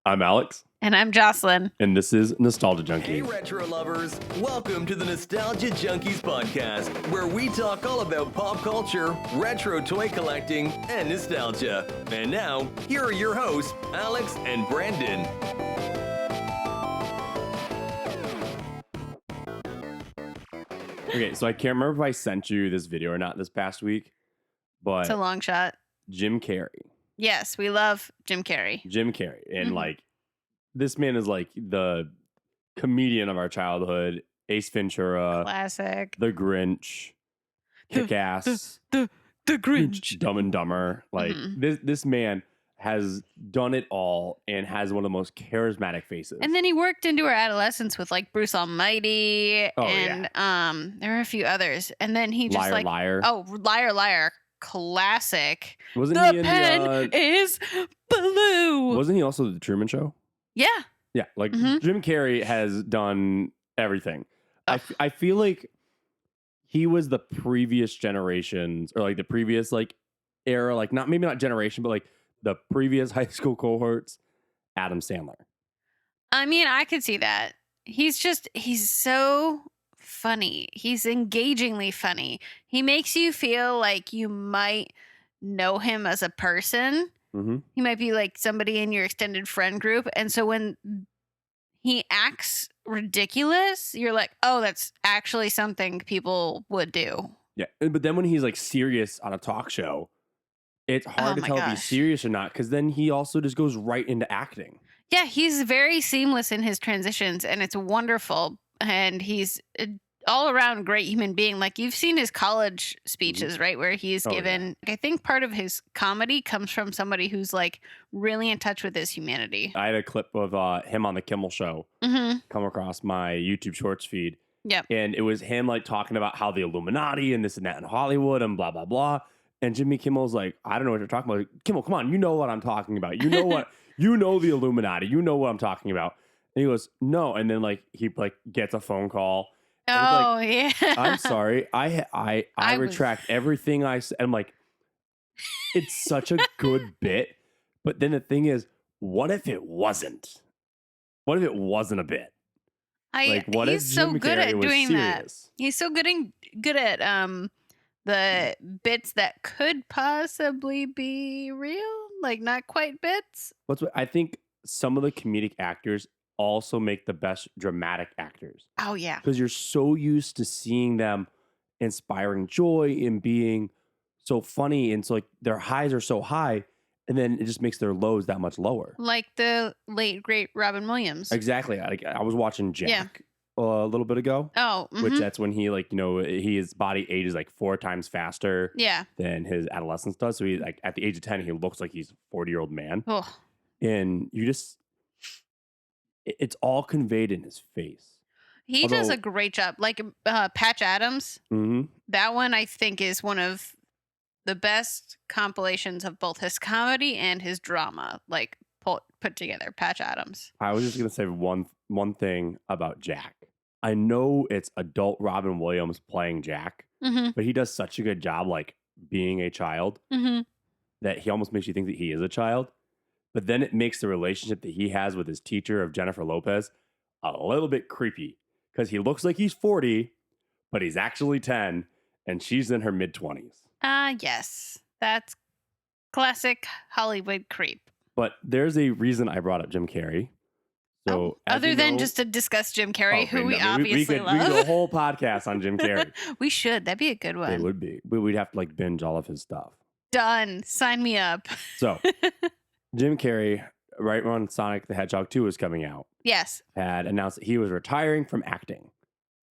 I'm Alex. And I'm Jocelyn. And this is Nostalgia Junkies. Hey, retro lovers. Welcome to the Nostalgia Junkies podcast, where we talk all about pop culture, retro toy collecting, and nostalgia. And now, here are your hosts, Alex and Brandon. Okay, so I can't remember if I sent you this video or not this past week, but It's a long shot. Jim Carrey. Yes, we love Jim Carrey. And this man is like the comedian of our childhood. Ace Ventura, Classic. The Grinch, Kick-Ass, The Grinch. Dumb and Dumber. Like this man has done it all and has one of the most charismatic faces. And then he worked into our adolescence with like Bruce Almighty there were a few others. And then he just Liar. Oh, Liar. Classic. Wasn't the he in pen is blue. Wasn't he also the Truman Show? Yeah. Yeah, like Jim Carrey has done everything. I feel like he was the previous generations or like the previous like era, like maybe not generation, but like the previous high school cohorts, Adam Sandler. I mean, I could see that. He's so funny. He's engagingly funny. He makes you feel like you might know him as a person. Mm-hmm. He might be like somebody in your extended friend group. And so when he acts ridiculous, you're like, oh, that's actually something people would do. Yeah. But then when he's like serious on a talk show, it's hard to tell if he's serious or not, because then he also just goes right into acting. Yeah, he's very seamless in his transitions, and it's wonderful. And he's all around great human being. Like, you've seen his college speeches, right? Where he's given, I think part of his comedy comes from somebody who's like really in touch with his humanity. I had a clip of him on the Kimmel Show come across my YouTube Shorts feed. Yep. And it was him like talking about how the Illuminati and this and that in Hollywood and blah, blah, blah. And Jimmy Kimmel's like, I don't know what you're talking about. Like, Kimmel, come on. You know what I'm talking about. You know what, you know the Illuminati. You know what I'm talking about. And he goes, no. And then like, he like gets a phone call. Oh, like, yeah. I'm sorry. I retract everything I said. I'm like, it's such a good bit. But then the thing is, what if it wasn't? What if it wasn't a bit? What he's if so Jim good Carrey at was doing serious? that. He's so good at the bits that could possibly be real, like not quite bits. I think some of the comedic actors also make the best dramatic actors. Oh, yeah. Because you're so used to seeing them inspiring joy and being so funny. And so like their highs are so high, and then it just makes their lows that much lower. Like the late, great Robin Williams. Exactly. I was watching Jack a little bit ago. Oh, which that's when he like, his body ages like 4 times faster than his adolescence does. So he like at the age of 10, he looks like he's a 40-year-old man. Oh. And you just, it's all conveyed in his face. He does a great job. Like Patch Adams. That one I think is one of the best compilations of both his comedy and his drama, like put together. Patch Adams. I was just gonna say one thing about Jack. I know it's adult Robin Williams playing Jack, but he does such a good job, like being a child, that he almost makes you think that he is a child. But then it makes the relationship that he has with his teacher of Jennifer Lopez a little bit creepy, because he looks like he's 40, but he's actually 10, and she's in her mid-20s. Yes. That's classic Hollywood creep. But there's a reason I brought up Jim Carrey. So other than just to discuss Jim Carrey, who we obviously love. We could do a whole podcast on Jim Carrey. We should. That'd be a good one. It would be. We'd have to like binge all of his stuff. Done. Sign me up. So Jim Carrey, right when Sonic the Hedgehog 2 was coming out, had announced that he was retiring from acting.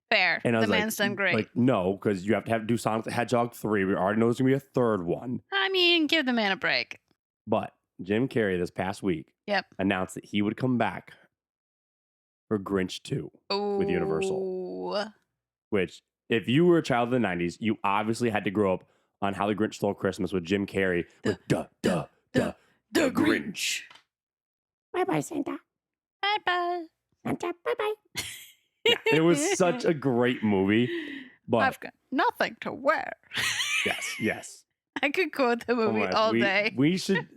Fair. And the man's done great. Like, no, because you have to do Sonic the Hedgehog 3. We already know there's going to be a third one. I mean, give the man a break. But Jim Carrey this past week announced that he would come back for Grinch 2 with Universal. Which, if you were a child of the 90s, you obviously had to grow up on How the Grinch Stole Christmas with Jim Carrey with the Grinch. Bye-bye, Santa. Bye-bye. Santa, bye-bye. Yeah, it was such a great movie. But I've got nothing to wear. Yes. I could quote the movie all day. We should,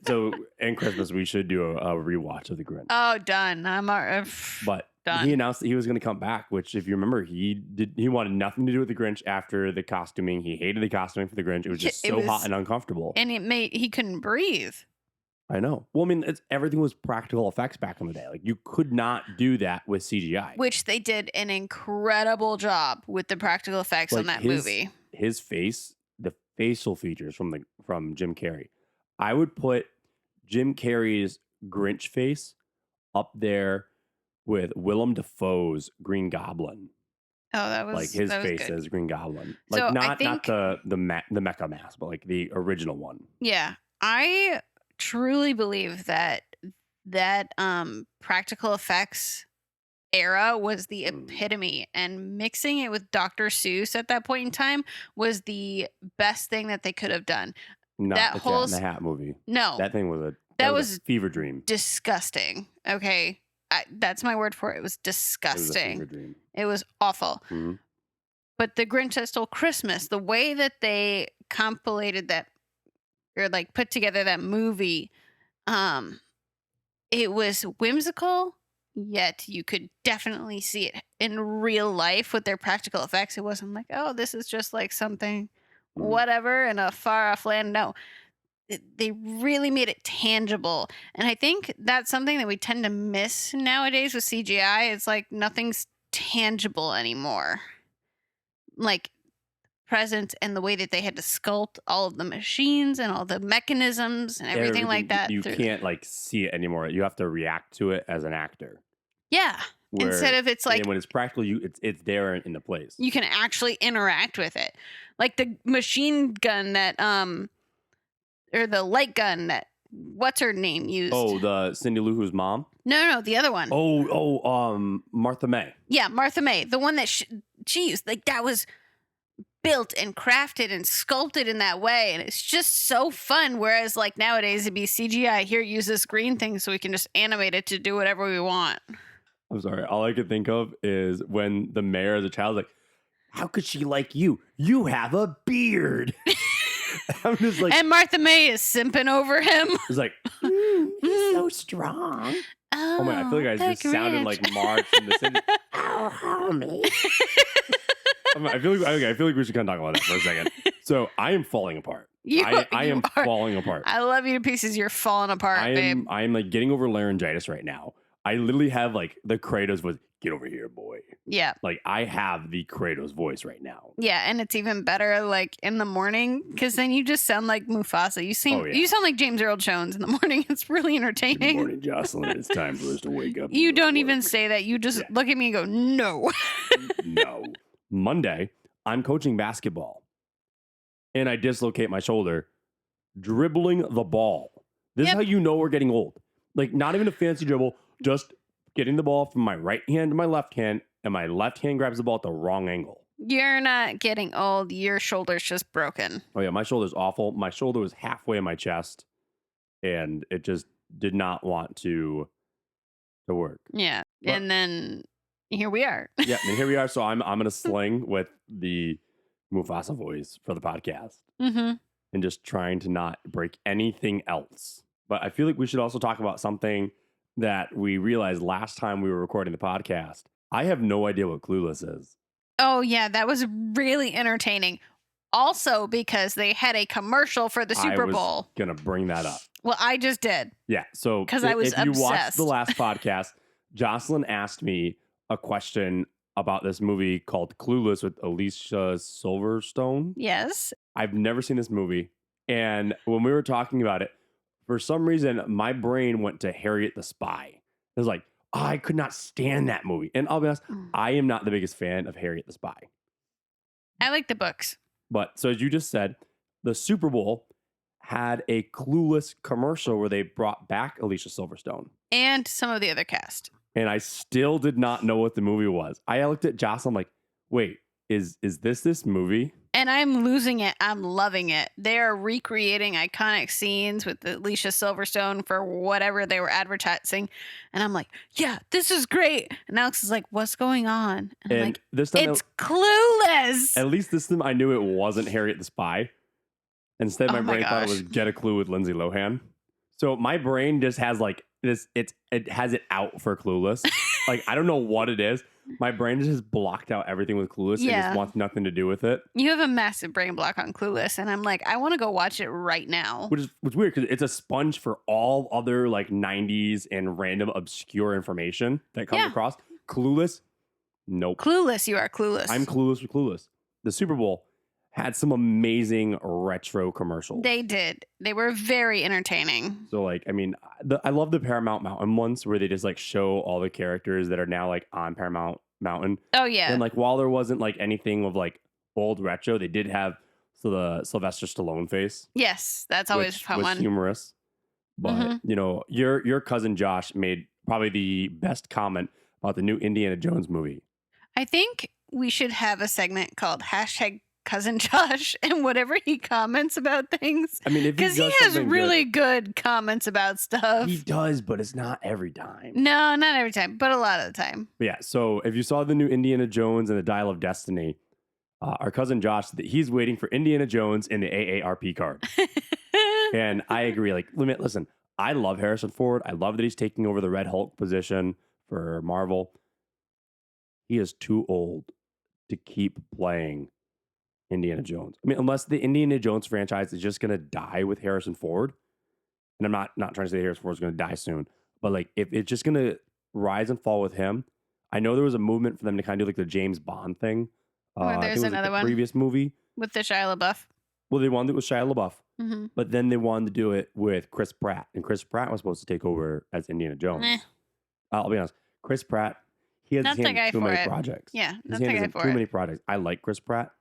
in Christmas, we should do a rewatch of The Grinch. Oh, done. But done. he announced that he was going to come back, which, if you remember, he wanted nothing to do with The Grinch after the costuming. He hated the costuming for The Grinch. It was just hot and uncomfortable. And he couldn't breathe. I know. Well, I mean, everything was practical effects back in the day. Like, you could not do that with CGI. Which they did an incredible job with the practical effects on that movie. His face, the facial features from Jim Carrey. I would put Jim Carrey's Grinch face up there with Willem Dafoe's Green Goblin. Oh, that was like his face as Green Goblin. Like, so not the Mecha mask, but like the original one. Yeah, I truly believe that practical effects era was the epitome, and mixing it with Dr. Seuss at that point in time was the best thing that they could have done. Not that whole Cat in the Hat movie. No, that thing was that was a fever dream. Disgusting. Okay, that's my word for it. It was disgusting. It was a fever dream. It was awful. Mm-hmm. But The Grinch That Stole Christmas, the way that they compilated that, or like put together that movie, it was whimsical, yet you could definitely see it in real life with their practical effects. It wasn't like, oh, this is just like something, whatever, in a far off land. No, they really made it tangible. And I think that's something that we tend to miss nowadays with CGI. It's like nothing's tangible anymore. Like, presence and the way that they had to sculpt all of the machines and all the mechanisms and everything like that. You can't like see it anymore. You have to react to it as an actor. Yeah. Instead of it's like, when it's practical, it's there in the place. You can actually interact with it. Like the machine gun that or the light gun that what's her name used? Oh, the Cindy Lou Who's mom? No, the other one. Martha May. Yeah, Martha May. The one that she used. Like, that was built and crafted and sculpted in that way, and it's just so fun. Whereas like nowadays it'd be CGI. Here, use this green thing so we can just animate it to do whatever we want. I'm sorry, all I could think of is when the mayor as a child was like, how could she like you? You have a beard. I'm just like, and Martha May is simping over him. It's like, he's so strong. Oh my, I feel like I just sounded like Marge from the city. Oh, homie. I feel like we should kind of talk about that for a second. So I am falling apart. I am falling apart. I love you to pieces. You're falling apart, babe. I am like getting over laryngitis right now. I literally have like the Kratos voice. Get over here, boy. Yeah. Like I have the Kratos voice right now. Yeah, and it's even better like in the morning because then you just sound like Mufasa. You sound like James Earl Jones in the morning. It's really entertaining. Good morning, Jocelyn. It's time for us to wake up. You don't even say that. You just look at me and go, no. No. Monday, I'm coaching basketball and I dislocate my shoulder dribbling the ball. This is how you know we're getting old. Like, not even a fancy dribble, just getting the ball from my right hand to my left hand, and my left hand grabs the ball at the wrong angle. You're not getting old. Your shoulder's just broken. Oh, yeah. My shoulder's awful. My shoulder was halfway in my chest, and it just did not want to work. Yeah. But, and then here we are. Yeah, and here we are. So I'm going to sling with the Mufasa voice for the podcast. Mm-hmm. And just trying to not break anything else. But I feel like we should also talk about something that we realized last time we were recording the podcast. I have no idea what Clueless is. Oh, yeah. That was really entertaining. Also, because they had a commercial for the Super Bowl. I was going to bring that up. Well, I just did. Yeah. So because I was obsessed. If you watched the last podcast, Jocelyn asked me a question about this movie called Clueless with Alicia Silverstone. Yes. I've never seen this movie. And when we were talking about it, for some reason, my brain went to Harriet the Spy. It was like, I could not stand that movie. And I'll be honest, I am not the biggest fan of Harriet the Spy. I like the books. But so as you just said, the Super Bowl had a Clueless commercial where they brought back Alicia Silverstone. And some of the other cast. And I still did not know what the movie was. I looked at Jocelyn like, wait, is this movie? And I'm losing it. I'm loving it. They're recreating iconic scenes with Alicia Silverstone for whatever they were advertising. And I'm like, yeah, this is great. And Alex is like, what's going on? And I'm like, this time it's Clueless. At least this time I knew it wasn't Harriet the Spy. Instead, my brain thought it was Get a Clue with Lindsay Lohan. So my brain just has like this. It has it out for Clueless. Like, I don't know what it is. My brain just blocked out everything with Clueless. It just wants nothing to do with it. You have a massive brain block on Clueless, and I'm like, I want to go watch it right now. Which is weird because it's a sponge for all other like 90s and random obscure information that comes across. Clueless, nope. Clueless, you are clueless. I'm clueless with Clueless. The Super Bowl had some amazing retro commercials. They did. They were very entertaining. So, like, I mean, I love the Paramount Mountain ones where they just like show all the characters that are now like on Paramount Mountain. Oh yeah. And like, while there wasn't like anything of like old retro, they did have the Sylvester Stallone face. Yes, that's always a fun one. Humorous. But you know, your cousin Josh made probably the best comment about the new Indiana Jones movie. I think we should have a segment called #Cousin Josh and whatever he comments about things. I mean, because he has really good comments about stuff. He does, but it's not every time. No, not every time, but a lot of the time. But yeah, so if you saw the new Indiana Jones and the Dial of Destiny, our cousin Josh, he's waiting for Indiana Jones in the AARP card. And I agree. Like, listen, I love Harrison Ford. I love that he's taking over the Red Hulk position for Marvel. He is too old to keep playing Indiana Jones. I mean, unless the Indiana Jones franchise is just going to die with Harrison Ford. And I'm not trying to say Harrison Ford's going to die soon. But like, if it's just going to rise and fall with him, I know there was a movement for them to kind of do like the James Bond thing. There's another one. Previous movie. With the Shia LaBeouf. Well, they wanted it with Shia LaBeouf. But then they wanted to do it with Chris Pratt. And Chris Pratt was supposed to take over as Indiana Jones. I'll be honest. Chris Pratt, he has too many projects. Yeah, not the guy for too many projects. I like Chris Pratt.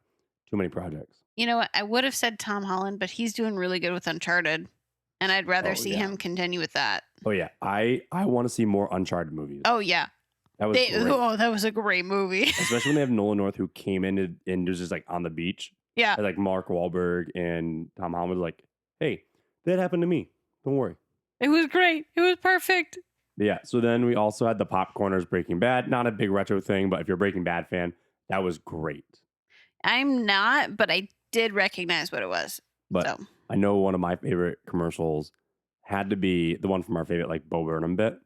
Too many projects. You know what? I would have said Tom Holland, but he's doing really good with Uncharted. And I'd rather see him continue with that. Oh, yeah. I want to see more Uncharted movies. Oh, yeah. That was great. Oh, that was a great movie. Especially when they have Nolan North who came in and was just like on the beach. Yeah. Like Mark Wahlberg and Tom Holland was like, hey, that happened to me. Don't worry. It was great. It was perfect. Yeah. So then we also had the Popcorners Breaking Bad. Not a big retro thing, but if you're a Breaking Bad fan, that was great. I'm not, but I did recognize what it was. But I know one of my favorite commercials had to be the one from our favorite like Bo Burnham bit,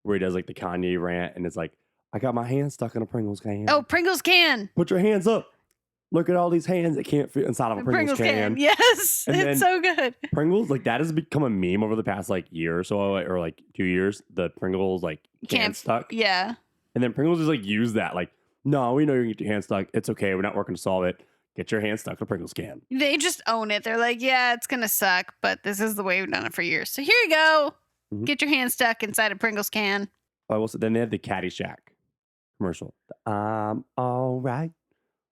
where he does like the Kanye rant, and it's like, I got my hand stuck in a Pringles can. Oh, Pringles can. Put your hands up. Look at all these hands that can't fit inside of a Pringles can. Yes, and it's so good. Pringles, like that has become a meme over the past like year or so, or like 2 years. The Pringles like can stuck. Yeah. And then Pringles just like use that like, no, we know you're going to get your hand stuck. It's okay. We're not working to solve it. Get your hand stuck in a Pringles can. They just own it. They're like, yeah, it's going to suck, but this is the way we've done it for years. So here you go. Get your hand stuck inside a Pringles can. Then they had the Caddyshack commercial. I'm all right.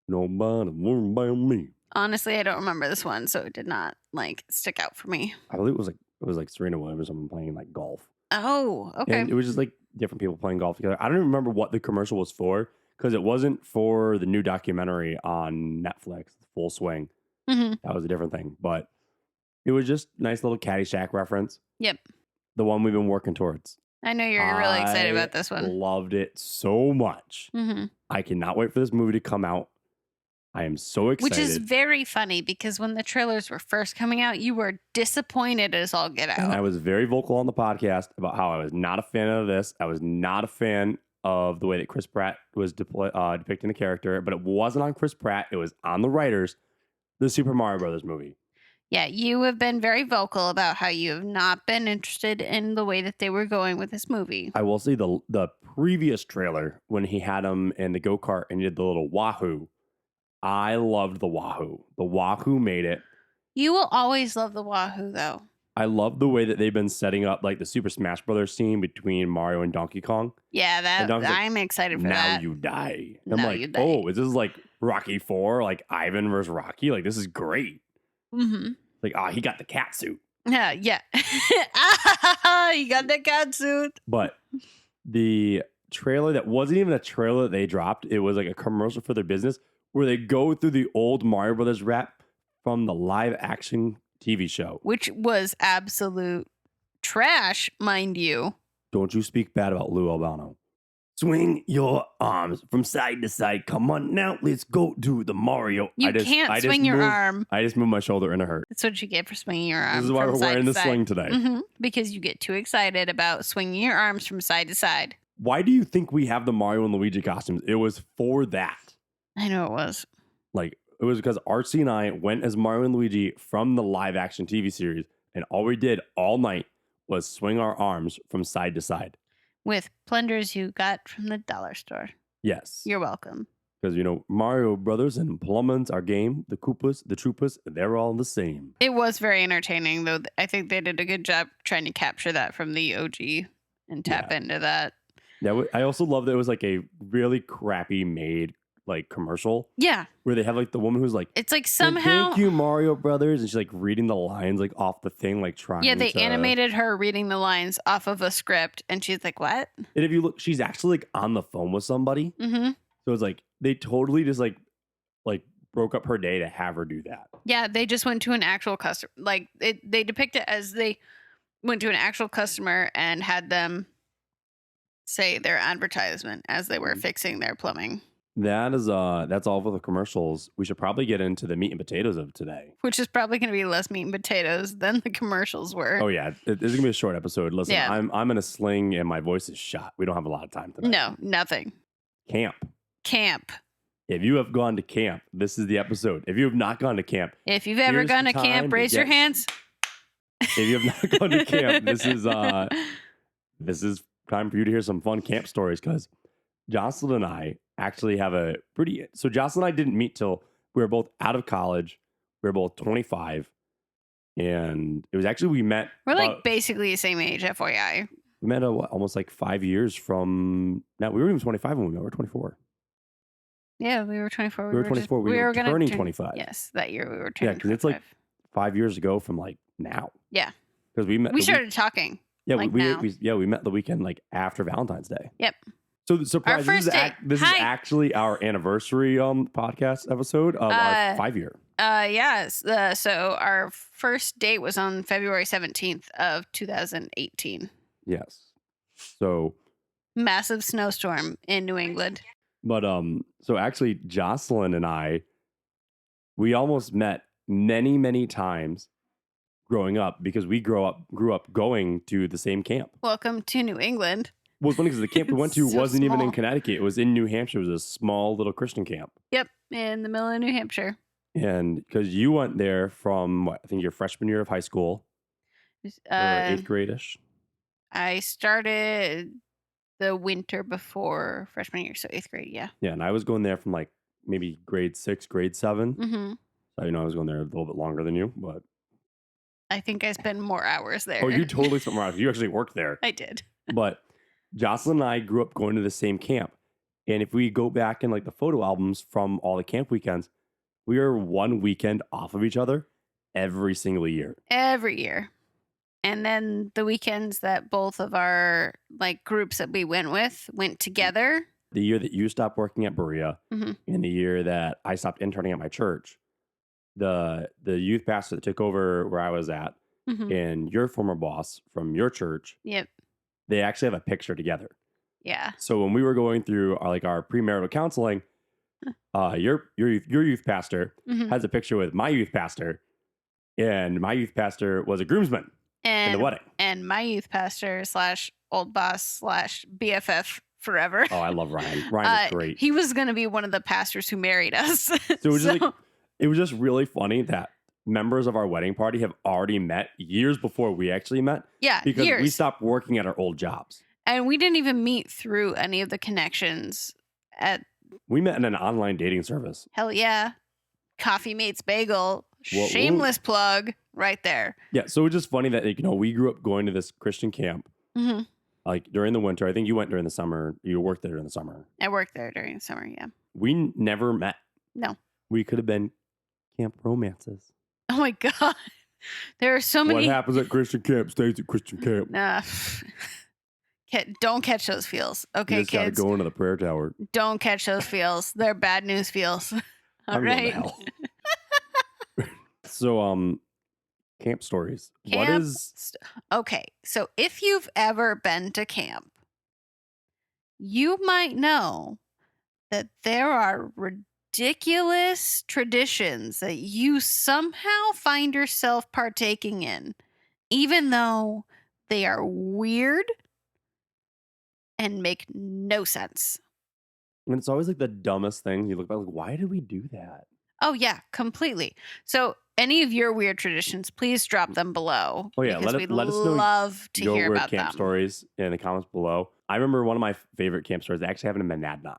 Nobody worry about me. Honestly, I don't remember this one, so it did not like stick out for me. I believe it was like Serena Williams or someone playing like golf. Oh, okay. And it was just like different people playing golf together. I don't even remember what the commercial was for because it wasn't for the new documentary on Netflix, Full Swing. That was a different thing, but it was just nice little Caddyshack reference. Yep. The one we've been working towards. I know you're really excited about this one. Loved it so much. I cannot wait for this movie to come out. I am so excited. Which is very funny because when the trailers were first coming out, you were disappointed as all get out. And I was very vocal on the podcast about how I was not a fan of this. I was not a fan of the way that Chris Pratt was depicting the character, but it wasn't on Chris Pratt. It was on the writers, the Super Mario Brothers movie. Yeah, you have been very vocal about how you have not been interested in the way that they were going with this movie. I will say the previous trailer, when he had him in the go-kart and he did the little Wahoo, I loved the Wahoo. The Wahoo made it. You will always love the Wahoo, though. I love the way that they've been setting up like the Super Smash Brothers scene between Mario and Donkey Kong. Yeah, I'm excited for that. Now you die. I'm like, oh, is this like Rocky 4? Like Ivan versus Rocky? Like, this is great. Like, he got the cat suit. Yeah. You got the cat suit. But the trailer that wasn't even a trailer that they dropped, it was like a commercial for their business where they go through the old Mario Brothers rap from the live action TV show. Which was absolute trash, mind you. Don't you speak bad about Lou Albano. Swing your arms from side to side. Come on now, let's go do the Mario. You can't swing your arm. I just moved my shoulder and it hurt. That's what you get for swinging your arm. This is why we're wearing the sling today. Because you get too excited about swinging your arms from side to side. Why do you think we have the Mario and Luigi costumes? It was for that. I know it was. Like, it was because RC and I went as Mario and Luigi from the live action TV series, and all we did all night was swing our arms from side to side. With plunders you got from the dollar store. Yes. You're welcome. Because, Mario Brothers and Plumbins, our game, the Koopas, the Troopas, they're all the same. It was very entertaining, though. I think they did a good job trying to capture that from the OG and tap into that. Yeah, I also love that it was like a really crappy made commercial. Yeah. Where they have the woman who's like, it's like somehow. Thank you, Mario Brothers. And she's reading the lines off the thing, trying. Yeah, they animated her reading the lines off of a script. And she's like, what? And if you look, she's actually on the phone with somebody. Mm-hmm. So it's they totally just broke up her day to have her do that. Yeah, they just went to an actual customer. They depict it as they went to an actual customer and had them say their advertisement as they were fixing their plumbing. That's all for the commercials. We should probably get into the meat and potatoes of today. Which is probably going to be less meat and potatoes than the commercials were. Oh yeah, it's going to be a short episode. Listen, yeah. I'm in a sling and my voice is shot. We don't have a lot of time today. No, nothing. Camp. If you have gone to camp, this is the episode. If you have not gone to camp. If you've ever gone to camp, raise your hands. If you have not gone to camp, this is time for you to hear some fun camp stories because Jocelyn and I actually have so Jocelyn and I didn't meet till we were both out of college. We were both 25. And it was actually, we met. We're basically the same age, FYI. We met almost 5 years from now. We were even 25 when we met. We were 24. Yeah, we were 24. We were 24. We were turning 25. Yes, that year we were turning 25. Yeah, because it's 5 years ago from now. Yeah. Because we met. We started talking. Yeah, we met the weekend after Valentine's Day. Yep. So the surprise, this is actually our anniversary podcast episode of our 5 year. Yes. So our first date was on February 17th of 2018. Yes. So massive snowstorm in New England. But so actually Jocelyn and I, we almost met many, many times growing up because we grew up going to the same camp. Welcome to New England. Well, it's funny because the camp we went to wasn't small. even in Connecticut. It was in New Hampshire. It was a small little Christian camp. Yep, in the middle of New Hampshire. And because you went there from, I think your freshman year of high school, or 8th grade-ish. I started the winter before freshman year, so 8th grade, yeah. Yeah, and I was going there from maybe grade 6, grade 7. Mm-hmm. So, I was going there a little bit longer than you, but. I think I spent more hours there. Oh, you totally spent more hours. You actually worked there. I did. But Jocelyn and I grew up going to the same camp. And if we go back in the photo albums from all the camp weekends, we are one weekend off of each other every single year. Every year. And then the weekends that both of our groups that we went together. The year that you stopped working at Berea and the year that I stopped interning at my church, the youth pastor that took over where I was at and your former boss from your church. Yep. They actually have a picture together. Yeah. So when we were going through our premarital counseling, your youth pastor has a picture with my youth pastor, and my youth pastor was a groomsman in the wedding. And my youth pastor / old boss / BFF forever. Oh, I love Ryan. Ryan is great. He was going to be one of the pastors who married us. So it was just really funny that members of our wedding party have already met years before we actually met. Yeah, because years. we stopped working at our old jobs. And we didn't even meet through any of the connections at. We met in an online dating service. Hell yeah. Coffee Mates Bagel. Shameless plug right there. Yeah. So it's just funny that, we grew up going to this Christian camp. Mm-hmm. During the winter. I think you went during the summer. You worked there during the summer. I worked there during the summer, yeah. We never met. No. We could have been camp romances. Oh my God. There are so many. What happens at Christian camp stays at Christian camp. Nah. Don't catch those feels. Okay, you just kids. Gotta go into the prayer tower. Don't catch those feels. They're bad news feels. All right. So, camp stories. Okay. So if you've ever been to camp, you might know that there are ridiculous traditions that you somehow find yourself partaking in, even though they are weird and make no sense. And it's always like the dumbest thing. You look back, like, why did we do that? Oh, yeah, completely. So any of your weird traditions, please drop them below. Oh, yeah. Because we'd let us know love to your hear weird about camp them. stories in the comments below. I remember one of my favorite camp stories actually happened in Monadnock.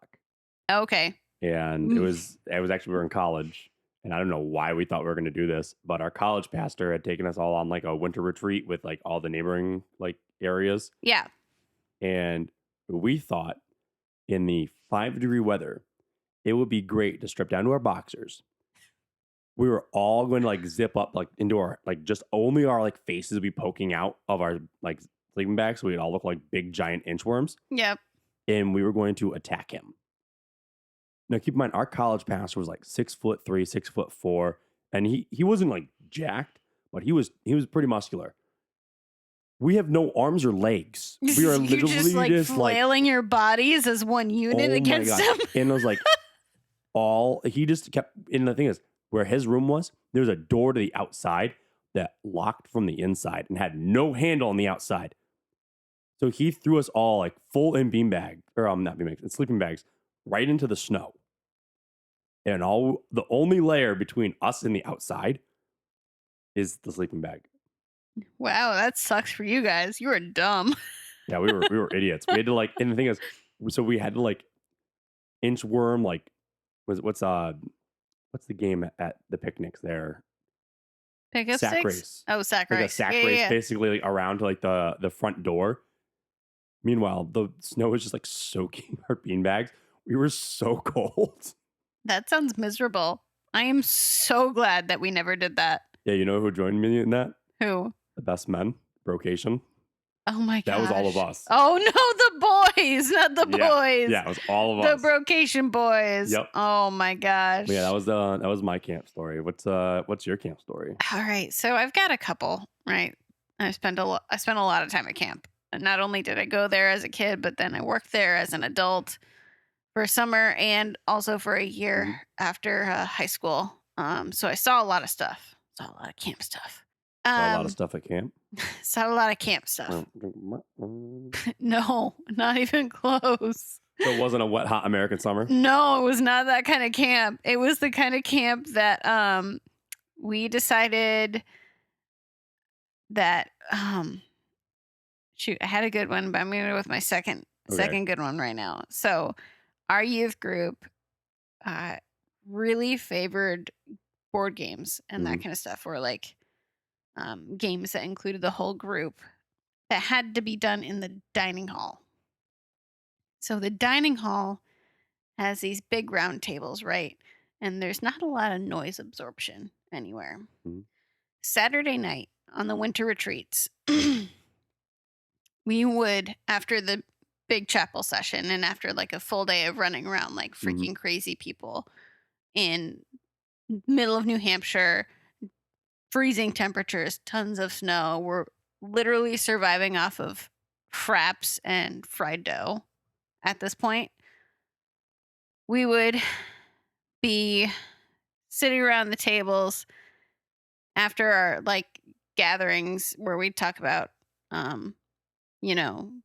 Okay. And it was actually, we were in college. And I don't know why we thought we were going to do this, but our college pastor had taken us all on like a winter retreat with like all the neighboring like areas. Yeah. And we thought in the 5-degree weather, it would be great to strip down to our boxers. We were all going to like zip up like into our like just only our like faces would be poking out of our like sleeping bags, so we'd all look like big giant inchworms. Yep. And we were going to attack him. Now keep in mind, our college pastor was like 6'3", 6'4", and he wasn't like jacked, but he was pretty muscular. We have no arms or legs. We are literally just flailing your bodies as one unit against him. And it was like he just kept. And the thing is, where his room was, there was a door to the outside that locked from the inside and had no handle on the outside. So he threw us all like full in not beanbags, sleeping bags, right into the snow. And the only layer between us and the outside is the sleeping bag. Wow, that sucks for you guys. You were dumb. Yeah, we were idiots. We had to like, and the thing is, so we had to like inchworm, like what's the game at the picnics there? Pick-up sack sticks? Race. Oh, sack like race. A sack race, basically like around to like the front door. Meanwhile, the snow was just like soaking our beanbags. We were so cold. That sounds miserable. I am so glad that we never did that. Yeah, you know who joined me in that? Who? The best men, Brocation. Oh my god. That was all of us. Oh no, the boys, not the boys. Yeah, it was all of us. The Brocation boys. Yep. Oh my gosh. Yeah, that was my camp story. What's your camp story? All right. So I've got a couple, right? I spent a lot of time at camp. And not only did I go there as a kid, but then I worked there as an adult for summer and also for a year after high school. So I saw a lot of stuff. Saw a lot of camp stuff. Saw a lot of stuff at camp. Saw a lot of camp stuff. No, not even close. So it wasn't a wet, hot American summer? No, it was not that kind of camp. It was the kind of camp that we decided that shoot, I had a good one, but I'm going to go with my second good one right now. So our youth group really favored board games and that kind of stuff, or like games that included the whole group that had to be done in the dining hall. So the dining hall has these big round tables, right? And there's not a lot of noise absorption anywhere. Saturday night on the winter retreats, we would, after the big chapel session and after like a full day of running around like freaking crazy people in middle of New Hampshire, freezing temperatures, tons of snow, we're literally surviving off of fraps and fried dough at this point. We would be sitting around the tables after our like gatherings where we'd talk about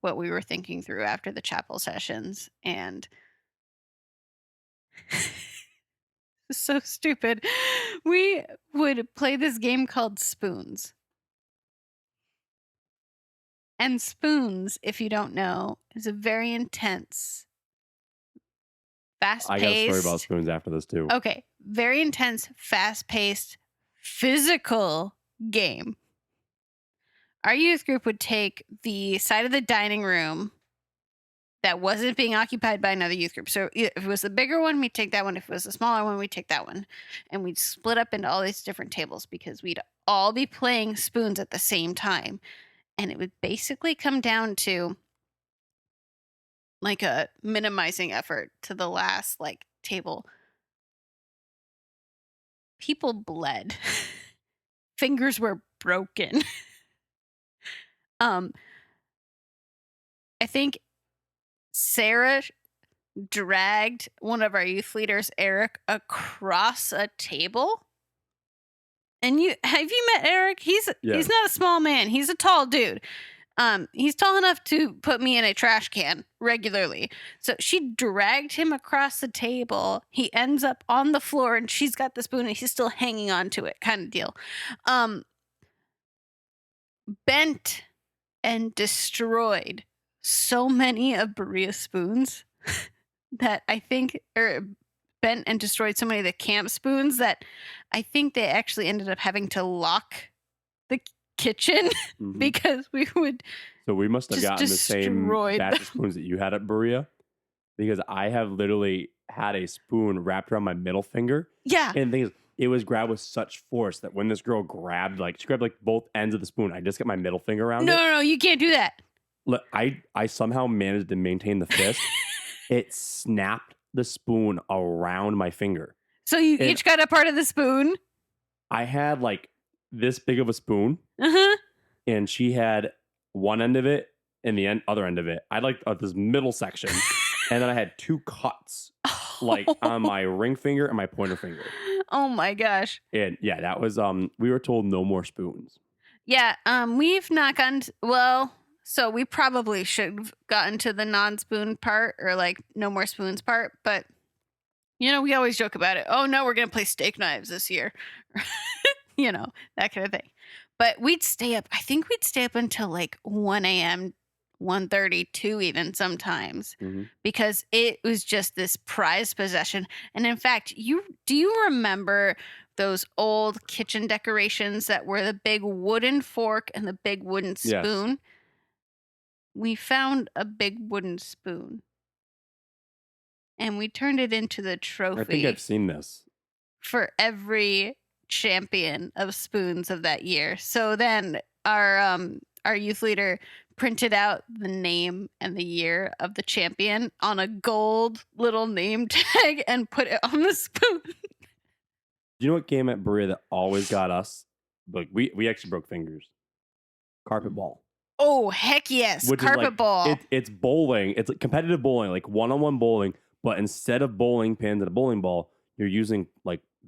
what we were thinking through after the chapel sessions. And so stupid. We would play this game called Spoons. And Spoons, if you don't know, is a very intense, fast-paced. I got a story about Spoons after this too. Okay. Very intense, fast-paced, physical game. Our youth group would take the side of the dining room that wasn't being occupied by another youth group. So if it was the bigger one, we'd take that one. If it was the smaller one, we'd take that one. And we'd split up into all these different tables because we'd all be playing Spoons at the same time. And it would basically come down to like a minimizing effort to the last like table. People bled. Fingers were broken. I think Sarah dragged one of our youth leaders, Eric, across a table. And have you met Eric? He's not a small man. He's a tall dude. He's tall enough to put me in a trash can regularly. So she dragged him across the table. He ends up on the floor and she's got the spoon and he's still hanging on to it, kind of deal. Bent and destroyed so many of Berea's spoons that I think, bent and destroyed so many of the camp spoons that I think they actually ended up having to lock the kitchen because we would. So we must have gotten the same batch of spoons that you had at Berea, because I have literally had a spoon wrapped around my middle finger. Yeah. And things, it was grabbed with such force that when this girl grabbed, she grabbed both ends of the spoon, I just got my middle finger around it. No, you can't do that. Look, I somehow managed to maintain the fist. It snapped the spoon around my finger. So you each got a part of the spoon? I had this big of a spoon, and she had one end of it and the other end of it. I had this middle section, and then I had two cuts, on my ring finger and my pointer finger. Oh my gosh! And yeah, that was we were told no more spoons. Yeah, we've not gotten so we probably should have gotten to the non-spoon part or no more spoons part, but we always joke about it. Oh no, we're gonna play steak knives this year. That kind of thing. But we'd stay up. I think we'd stay up until 1 a.m., 1:30, 2 even sometimes, because it was just this prized possession. And in fact, do you remember those old kitchen decorations that were the big wooden fork and the big wooden spoon? Yes. We found a big wooden spoon. And we turned it into the trophy. I think I've seen this. For every champion of spoons of that year. So then our youth leader printed out the name and the year of the champion on a gold little name tag and put it on the spoon. Do you know what game at Berea that always got us? We actually broke fingers. Carpet ball. Oh, heck yes. Carpet ball. It's bowling. It's competitive bowling, one-on-one bowling, but instead of bowling pins and a bowling ball, you're using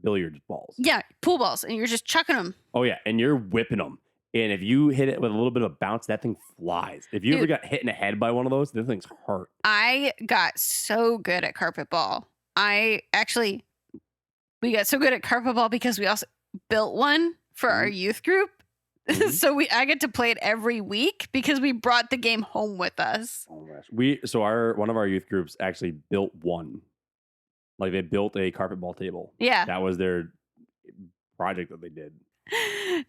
billiard balls. Yeah, pool balls, and you're just chucking them. Oh yeah, and you're whipping them. And if you hit it with a little bit of a bounce, that thing flies. If you ever got hit in the head by one of those, the things hurt. I got so good at carpet ball. We got so good at carpet ball because we also built one for our youth group. So I get to play it every week because we brought the game home with us. Oh my gosh. One of our youth groups actually built one. They built a carpet ball table. Yeah. That was their project that they did.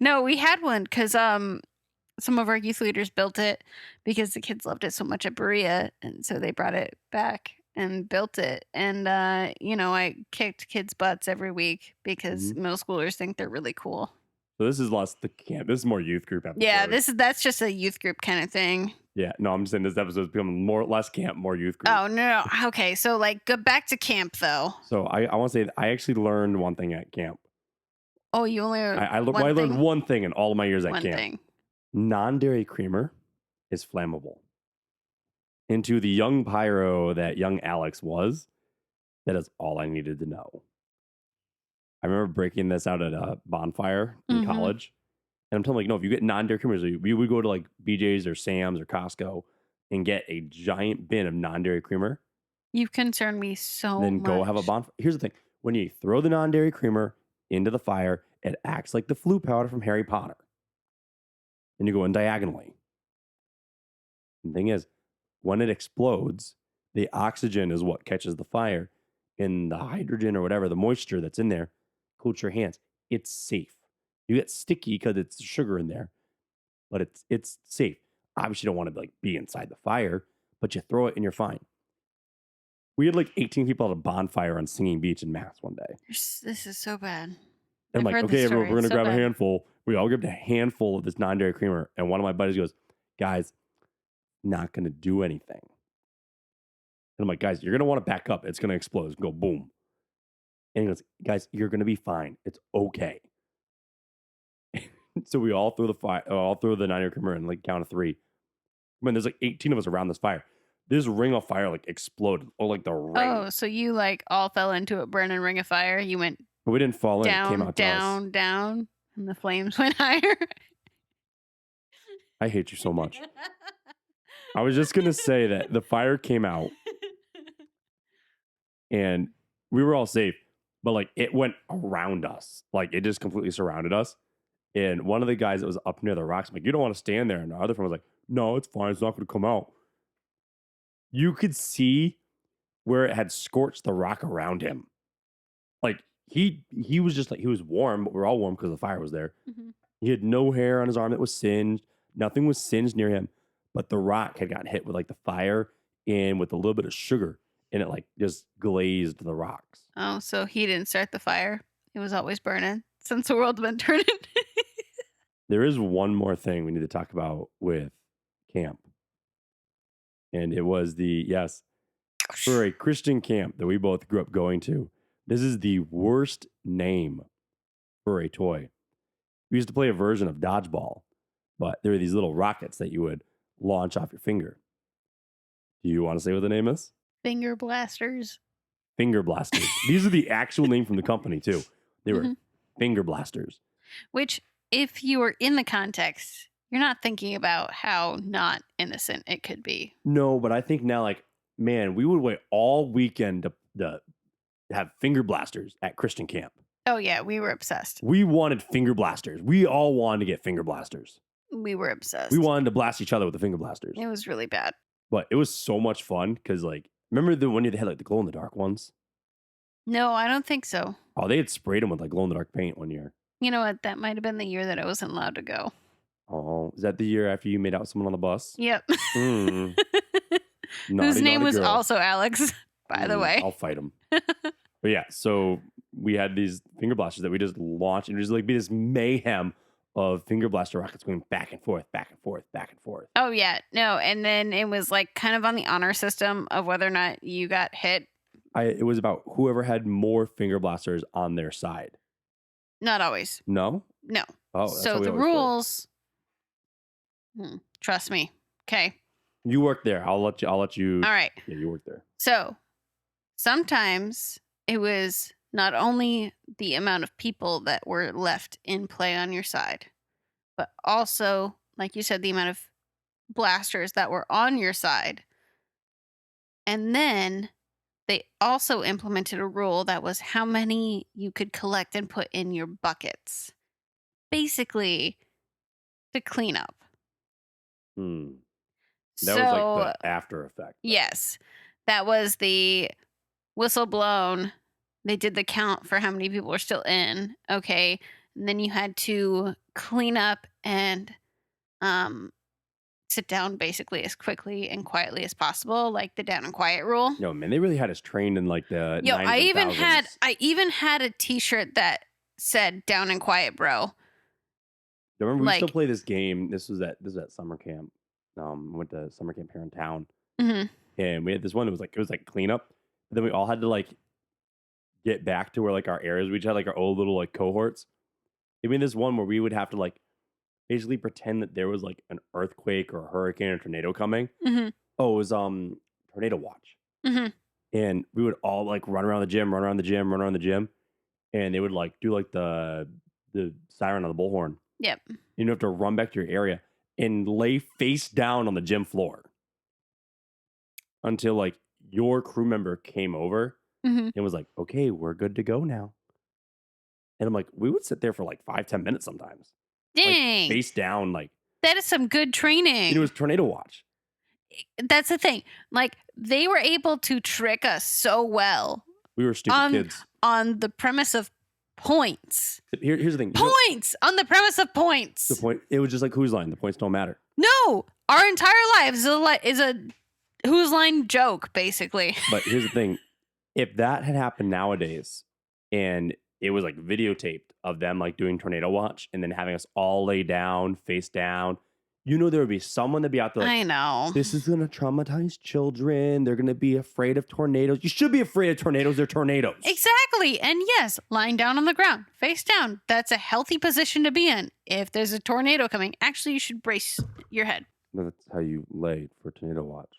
No, we had one because some of our youth leaders built it because the kids loved it so much at Berea. And so they brought it back and built it. And, I kicked kids' butts every week because middle schoolers think they're really cool. So this is less the camp. This is more youth group episode. Yeah, that's just a youth group kind of thing. Yeah, no, I'm just saying this episode is becoming less camp, more youth group. Oh, no. Okay, so go back to camp, though. So I want to say that I actually learned one thing at camp. Oh, you only learned I learned one thing in all of my years at camp. Thing. Non-dairy creamer is flammable. And to the young pyro that young Alex was, that is all I needed to know. I remember breaking this out at a bonfire in college. And I'm telling no, if you get non-dairy creamers, we would go to BJ's or Sam's or Costco and get a giant bin of non-dairy creamer. You've concerned me so much. Then go have a bonfire. Here's the thing. When you throw the non-dairy creamer into the fire, it acts like the flu powder from Harry Potter. And you go in diagonally. And the thing is, when it explodes, the oxygen is what catches the fire. And the hydrogen or whatever, the moisture that's in there, coats your hands. It's safe. You get sticky because it's sugar in there, but it's safe. Obviously, you don't want to be inside the fire, but you throw it and you're fine. We had 18 people at a bonfire on Singing Beach in Mass one day. This is so bad. And I'm okay, everyone, we're going to grab a handful. We all grabbed a handful of this non-dairy creamer. And one of my buddies goes, guys, not going to do anything. And I'm like, guys, you're going to want to back up. It's going to explode. Go boom. And he goes, guys, you're going to be fine. It's okay. So we all threw the non-dairy creamer in count of 3. I mean, there's 18 of us around this fire. this ring of fire like exploded, or like the ring. Oh, so you like all fell into a burning ring of fire. You went But we didn't fall in. It came down, out to us. down, and the flames went higher. I hate you so much. I was just gonna say that the fire came out and we were all safe, but like it went around us. Like it just completely surrounded us. And one of the guys that was up near the rocks, I'm like, you don't want to stand there. And the other friend was like, no, it's fine. It's not going to come out. You could see where it had scorched the rock around him. Like he was just like, he was warm, but we're all warm because the fire was there. Mm-hmm. He had no hair on his arm that was singed. Nothing was singed near him, but the rock had gotten hit with like the fire and with a little bit of sugar, and it like just glazed the rocks. Oh, so he didn't start the fire. It was always burning since the world's been turning. There is one more thing we need to talk about with camp. And it was for a Christian camp that we both grew up going to, this is the worst name for a toy. We used to play a version of dodgeball, but there were these little rockets that you would launch off your finger. Do you want to say what the name is? Finger blasters. Finger blasters. These are the actual name from the company too. They were finger blasters. Which, if you were in the context, you're not thinking about how not innocent it could be. No, but I think now, like, man, we would wait all weekend to have finger blasters at Christian camp. Oh, yeah, we were obsessed. We wanted finger blasters. We all wanted to get finger blasters. We were obsessed. We wanted to blast each other with the finger blasters. It was really bad. But it was so much fun because, like, remember the one they had, like, the glow-in-the-dark ones? No, I don't think so. Oh, they had sprayed them with, like, glow-in-the-dark paint one year. You know what? That might have been the year that I wasn't allowed to go. Oh, is that the year after you made out with someone on the bus? Yep. Mm. Whose name was girl. also Alex, by the way. I'll fight him. But yeah, so we had these finger blasters that we just launched, and it was like be this mayhem of finger blaster rockets going back and forth, back and forth, back and forth. Oh, yeah. No, and then it was like kind of on the honor system of whether or not you got hit. It was about whoever had more finger blasters on their side. Not always. No? No. Oh, that's so how we the always played. rules. Trust me. Okay. You worked there. I'll let you. All right. Yeah, you worked there. So sometimes it was not only the amount of people that were left in play on your side, but also, like you said, the amount of blasters that were on your side. And then they also implemented a rule that was how many you could collect and put in your buckets. Basically, to clean up. That was like the after effect. Yes. That was the whistle blown. They did the count for how many people were still in. Okay. And then you had to clean up and sit down basically as quickly and quietly as possible, like the down and quiet rule. No, man, they really had us trained in like the 90s I and even had a t-shirt that said down and quiet, bro. Remember, we still play this game. This was at summer camp. Went to summer camp here in town, and we had this one that was like it was like cleanup. But then we all had to like get back to where like our areas. We each had like our old little like cohorts. I mean, this one where we would have to like basically pretend that there was like an earthquake or a hurricane or tornado coming. Oh, it was tornado watch, and we would all like run around the gym, and they would like do like the siren on the bullhorn. Yep. You have to run back to your area and lay face down on the gym floor until like your crew member came over and was like, okay, we're good to go now. And I'm like, we would sit there for like 5-10 minutes sometimes. Dang. Like, face down. Like that is some good training. It was tornado watch. That's the thing. Like they were able to trick us so well. We were stupid kids. On the premise of points. Here's the thing. Points! On the premise of points. The point, it was just like Whose Line. The points don't matter. No! Our entire lives is a Whose Line joke, basically. But here's the thing. If that had happened nowadays and it was like videotaped of them like doing tornado watch and then having us all lay down, face down, you know there would be someone that'd be out there like, I know. This is going to traumatize children. They're going to be afraid of tornadoes. You should be afraid of tornadoes. They're tornadoes. Exactly. And yes, lying down on the ground, face down. That's a healthy position to be in. If there's a tornado coming, actually, you should brace your head. No, that's how you lay for tornado watch.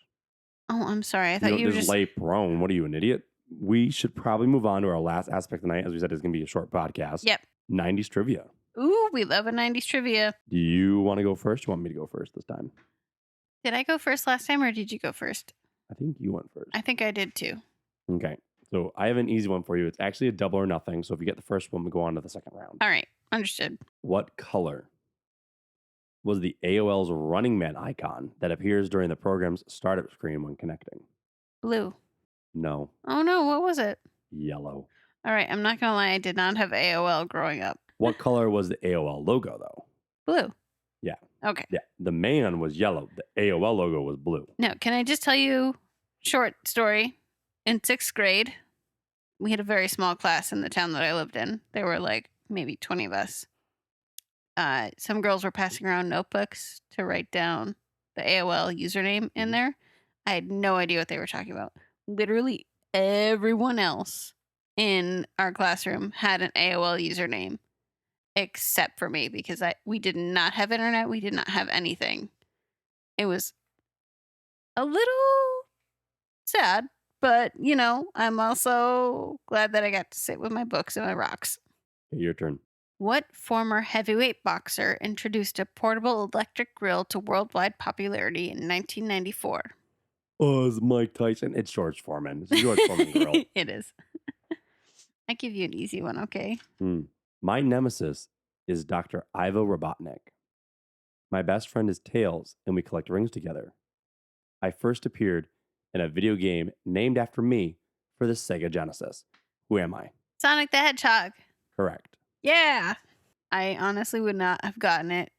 Oh, I'm sorry. I thought you were just just lay prone. What are you, an idiot? We should probably move on to our last aspect of the night. As we said, it's going to be a short podcast. Yep. 90s trivia. Ooh, we love a 90s trivia. Do you want to go first? Do you want me to go first this time? Did I go first last time or did you go first? I think you went first. I think I did too. Okay. So I have an easy one for you. It's actually a double or nothing. So if you get the first one, we go on to the second round. All right. Understood. What color was the AOL's Running Man icon that appears during the program's startup screen when connecting? Blue. No. Oh, no. What was it? Yellow. All right. I'm not going to lie. I did not have AOL growing up. What color was the AOL logo, though? Blue. Yeah. Okay. Yeah. The man was yellow. The AOL logo was blue. Now, can I just tell you short story? In 6th grade, we had a very small class in the town that I lived in. There were like maybe 20 of us. Some girls were passing around notebooks to write down the AOL username in there. I had no idea what they were talking about. Literally everyone else in our classroom had an AOL username except for me because we did not have internet. We did not have anything. It was a little sad, but, you know, I'm also glad that I got to sit with my books and my rocks. Okay, your turn. What former heavyweight boxer introduced a portable electric grill to worldwide popularity in 1994? Oh, it's Mike Tyson. It's George Foreman. It's George Foreman grill. It is. I give you an easy one, okay? My nemesis is Dr. Ivo Robotnik. My best friend is Tails, and we collect rings together. I first appeared in a video game named after me for the Sega Genesis. Who am I? Sonic the Hedgehog. Correct. Yeah. I honestly would not have gotten it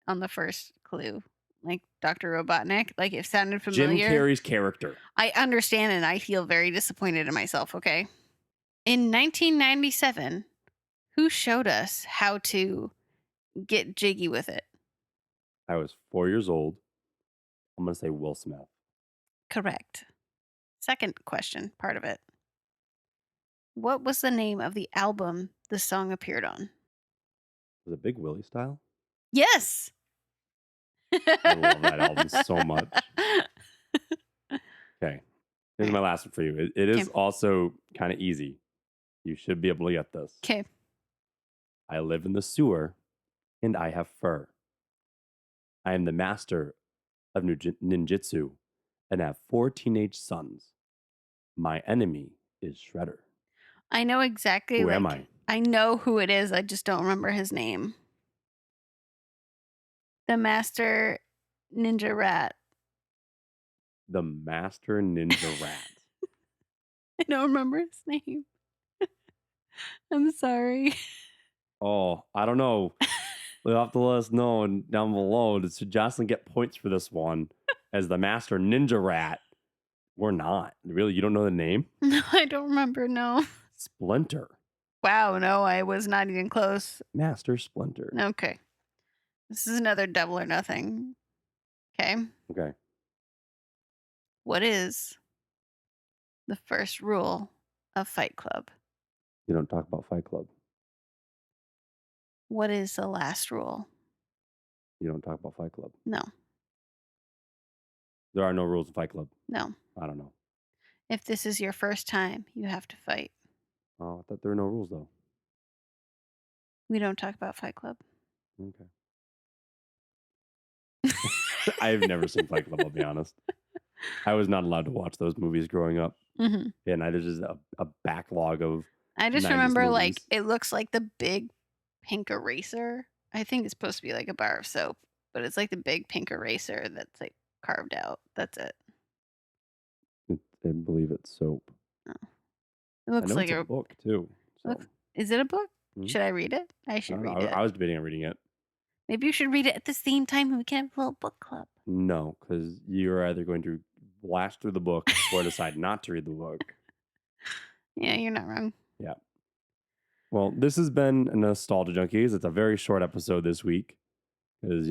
on the first clue. Like Dr. Robotnik. Like it sounded familiar. Jim Carrey's character. I understand and I feel very disappointed in myself, okay? In 1997, who showed us how to get jiggy with it? I was 4 years old. I'm going to say Will Smith. Correct. Second question, part of it. What was the name of the album the song appeared on? Was it Big Willie style? Yes. I love that album so much. Okay. Here's my last one for you. It is also kind of easy. You should be able to get this. Okay. I live in the sewer and I have fur. I am the master of ninjutsu and have 4 teenage sons. My enemy is Shredder. I know exactly. Who am I? I know who it is. I just don't remember his name. The Master Ninja Rat. The Master Ninja Rat. I don't remember his name. I'm sorry. Oh, I don't know. You'll have to let us know down below. Did Jocelyn get points for this one as the Master Ninja Rat? Or not. Really? You don't know the name? No, I don't remember. No. Splinter. Wow. No, I was not even close. Master Splinter. Okay. This is another double or nothing. Okay. Okay. What is the first rule of Fight Club? You don't talk about Fight Club. What is the last rule? You don't talk about Fight Club. No. There are no rules of Fight Club. No. I don't know. If this is your first time, you have to fight. Oh, I thought there were no rules, though. We don't talk about Fight Club. Okay. I've never seen Fight Club, I'll be honest. I was not allowed to watch those movies growing up. Mm-hmm. And there's just a backlog of I just 90s remember, movies. like, it looks like the big pink eraser. I think it's supposed to be like a bar of soap, but it's like the big pink eraser that's like carved out. That's it. I believe it's soap. Oh. It looks I know like it's a book, too. So. Is it a book? Mhm. Should I read it? I should read it. I was debating on reading it. Maybe you should read it at the same time and we can have a little book club. No, because you're either going to blast through the book or decide not to read the book. Yeah, you're not wrong. Yeah. Well, this has been Nostalgia Junkies. It's a very short episode this week because,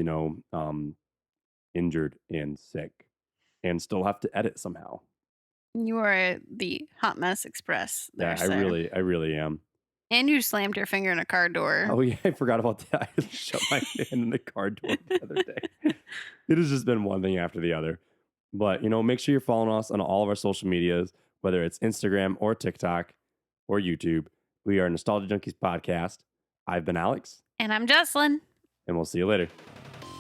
injured and sick and still have to edit somehow. You are the hot mess express. There, Yeah, I really am. And you slammed your finger in a car door. Oh, yeah, I forgot about that. I shut my hand in the car door the other day. It has just been one thing after the other. But, make sure you're following us on all of our social medias, whether it's Instagram or TikTok or YouTube. We are Nostalgia Junkies Podcast. I've been Alex. And I'm Jocelyn. And we'll see you later.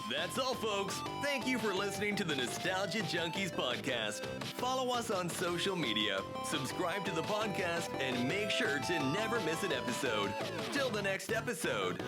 That's all, folks. Thank you for listening to the Nostalgia Junkies podcast. Follow us on social media, subscribe to the podcast, and make sure to never miss an episode. Till the next episode.